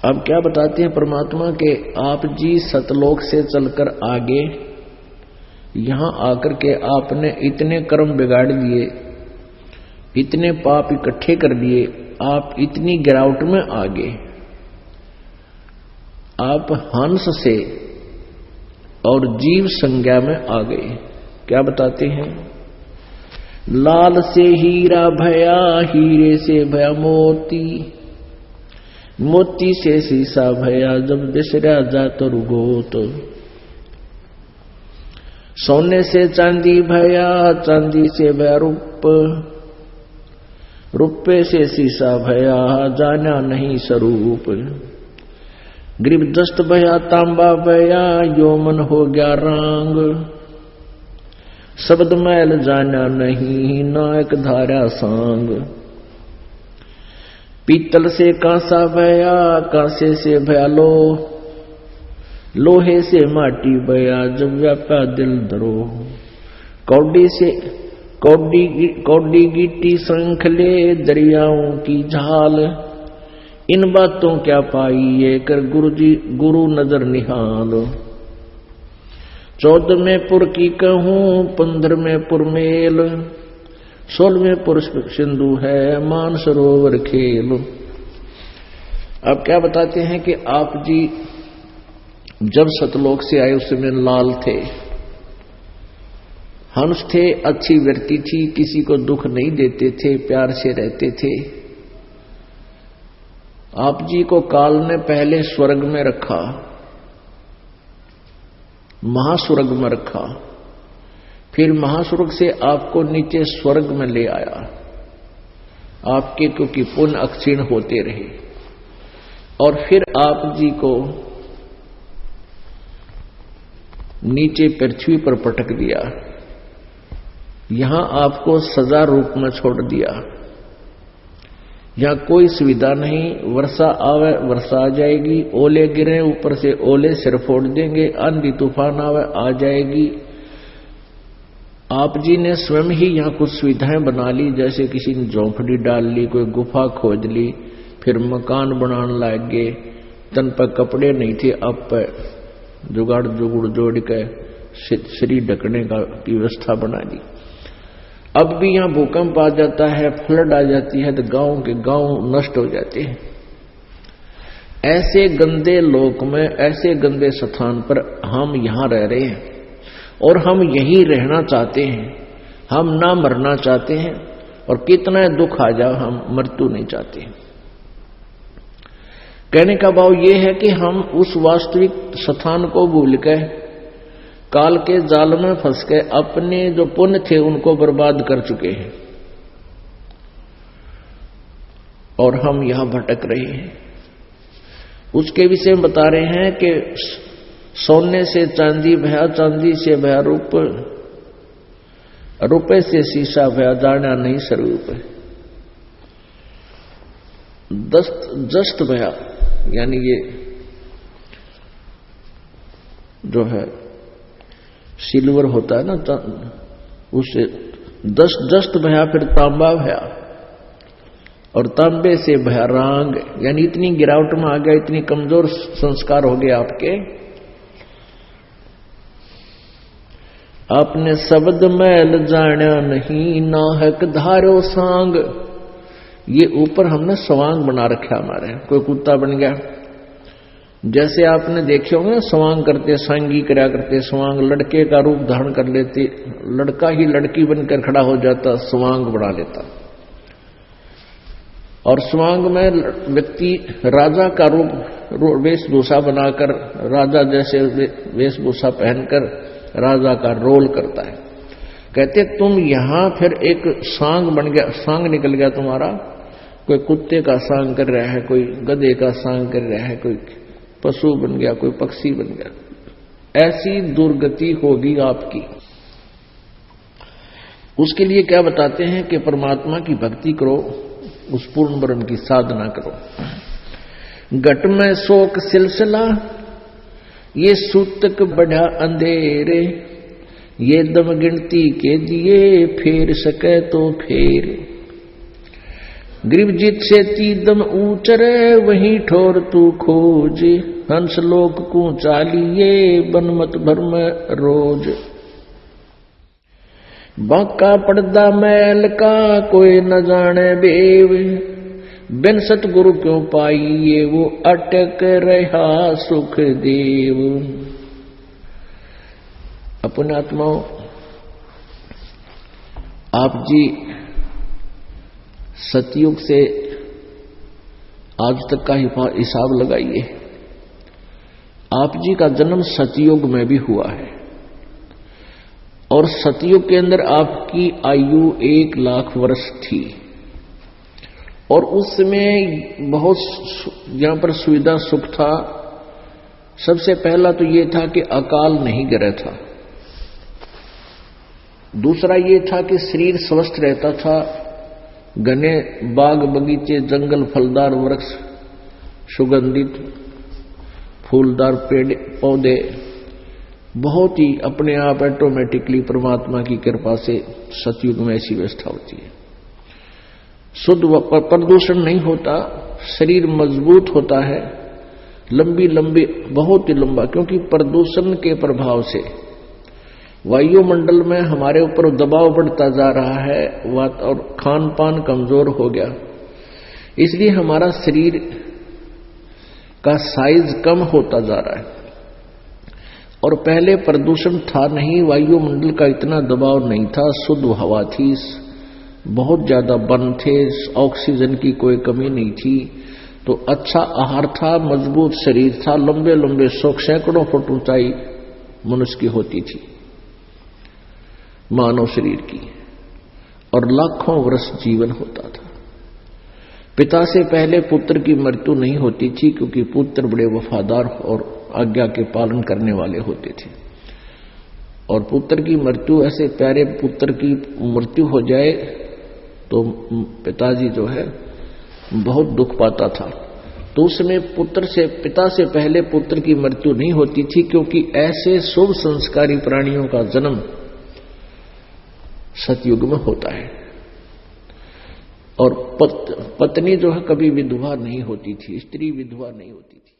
अब क्या बताते हैं परमात्मा के, आप जी सतलोक से चलकर आगे यहां आकर के आपने इतने कर्म बिगाड़ दिए, इतने पाप इकट्ठे कर दिए, आप इतनी गिरावट में आ गए, आप हंस से और जीव संज्ञा में आ गए। क्या बताते हैं, लाल से हीरा भया, हीरे से भया मोती, मोती से शीशा भया, जब बिसरा जात रुगोत। सोने से चांदी भया, चांदी से भया रूप, रुपये से शीशा भया, जाना नहीं स्वरूप। ग्रीब दस्त भया, तांबा भया, यौमन हो गया रंग, शब्द मैल जाना नहीं, नायक धारा सांग। पीतल से कांसा भया, कांसे से भया लो, लोहे से माटी भया, जब व्यापा दिल धरो। कौडी से कौडी गिट्टी संखले, दरियाओं की झाल, इन बातों क्या पाई ये कर गुरु नजर निहाल। 14वें पुर की कहूं, 15वें पुर मेल, 16वें पुर सिंधु है, मान सरोवर खेल। अब क्या बताते हैं कि आप जी जब सतलोक से आए उस समय लाल थे, हंस थे, अच्छी व्यक्ति थी, किसी को दुख नहीं देते थे, प्यार से रहते थे। आप जी को काल ने पहले स्वर्ग में रखा, महास्वर्ग में रखा, फिर महास्वर्ग से आपको नीचे स्वर्ग में ले आया, आपके क्योंकि पुण्य अक्षीण होते रहे, और फिर आप जी को नीचे पृथ्वी पर पटक दिया, यहां आपको सजा रूप में छोड़ दिया। यहां कोई सुविधा नहीं, वर्षा आवे वर्षा आ जाएगी, ओले गिरे ऊपर से ओले सिर फोड़ देंगे, आंधी तूफान आवे आ जाएगी। आप जी ने स्वयं ही यहां कुछ सुविधाएं बना ली, जैसे किसी ने झोंपड़ी डाल ली, कोई गुफा खोद ली, फिर मकान बनाने लग गए, तन पर कपड़े नहीं थे, अब पर जुगाड़ जुगुड़ जोड़ के शरीर ढकने की व्यवस्था बना दी। अब भी यहां भूकंप आ जाता है, फ्लड आ जाती है, तो गांव के गांव नष्ट हो जाते हैं। ऐसे गंदे लोक में, ऐसे गंदे स्थान पर हम यहां रह रहे हैं, और हम यही रहना चाहते हैं, हम ना मरना चाहते हैं, और कितना दुख आ जाए हम मृत्यु नहीं चाहते। कहने का भाव यह है कि हम उस वास्तविक स्थान को भूल के काल के जाल में फंस के अपने जो पुण्य थे उनको बर्बाद कर चुके हैं, और हम यहां भटक रहे हैं। उसके विषय में बता रहे हैं कि सोने से चांदी भया, चांदी से भया रूप, रुपये से शीशा भया, जाना नहीं स्वरूप। जस्ट भया, यानी ये जो है सिल्वर होता है ना, उससे जस्ट भया, फिर तांबा भया, और तांबे से भया रांग, यानी इतनी गिरावट में आ गया, इतनी कमजोर संस्कार हो गए आपके, आपने शब्द मैल जाना नहीं, नाहक धारो सांग। ये ऊपर हमने स्वांग बना रखा हमारे, कोई कुत्ता बन गया, जैसे आपने देखे होंगे स्वांग करते, सांगी करा करते, स्वांग लड़के का रूप धारण कर लेते, लड़का ही लड़की बनकर खड़ा हो जाता, स्वांग बना लेता। और स्वांग में व्यक्ति राजा का रूप वेशभूषा बनाकर, राजा जैसे वेशभूषा पहनकर राजा का रोल करता है। कहते तुम यहां फिर एक सांग बन गया, सांग निकल गया तुम्हारा, कोई कुत्ते का सांग कर रहा है, कोई गधे का सांग कर रहा है, कोई पशु बन गया, कोई पक्षी बन गया। ऐसी दुर्गति होगी आपकी। उसके लिए क्या बताते हैं कि परमात्मा की भक्ति करो, उस पूर्ण ब्रह्म की साधना करो। घट में शोक सिलसिला, ये सूतक बढ़ा अंधेरे, ये दम गिनती के दिए, फेर सके तो फेर। ग्रीवजित से तीदम ऊचरे वहीं ठोर तू खोज, हंस लोक को चालिए बनमत भरम रोज। बाका पर्दा मैल का कोई न जाने बेव, बिन सतगुरु क्यों पाइए वो अटक रहा सुख देव। अपने आत्माओं, आप जी सतयुग से आज तक का हिसाब लगाइए। आप जी का जन्म सतयुग में भी हुआ है और सतयुग के अंदर आपकी आयु 1 लाख वर्ष थी और उसमें बहुत यहां पर सुविधा सुख था। सबसे पहला तो ये था कि अकाल नहीं गिरा था, दूसरा ये था कि शरीर स्वस्थ रहता था, घने बाग बगीचे जंगल फलदार वृक्ष सुगंधित फूलदार पेड़ पौधे बहुत ही अपने आप ऑटोमेटिकली परमात्मा की कृपा से सतयुग में ऐसी व्यवस्था होती है। शुद्ध प्रदूषण नहीं होता, शरीर मजबूत होता है, लंबी लंबी बहुत ही लंबा, क्योंकि प्रदूषण के प्रभाव से वायुमंडल में हमारे ऊपर दबाव बढ़ता जा रहा है और खान पान कमजोर हो गया, इसलिए हमारा शरीर का साइज कम होता जा रहा है। और पहले प्रदूषण था नहीं, वायुमंडल का इतना दबाव नहीं था, शुद्ध हवा थी, बहुत ज्यादा वन थे, ऑक्सीजन की कोई कमी नहीं थी, तो अच्छा आहार था, मजबूत शरीर था, लंबे लंबे सैकड़ों फुट ऊंचाई मनुष्य की होती थी मानव शरीर की, और लाखों वर्ष जीवन होता था। पिता से पहले पुत्र की मृत्यु नहीं होती थी, क्योंकि पुत्र बड़े वफादार और आज्ञा के पालन करने वाले होते थे, और पुत्र की मृत्यु, ऐसे प्यारे पुत्र की मृत्यु हो जाए तो पिताजी जो है बहुत दुख पाता था। तो उसमें पिता से पहले पुत्र की मृत्यु नहीं होती थी, क्योंकि ऐसे शुभ संस्कारी प्राणियों का जन्म सतयुग में होता है। और पत्नी जो है कभी विधवा नहीं होती थी, स्त्री विधवा नहीं होती थी।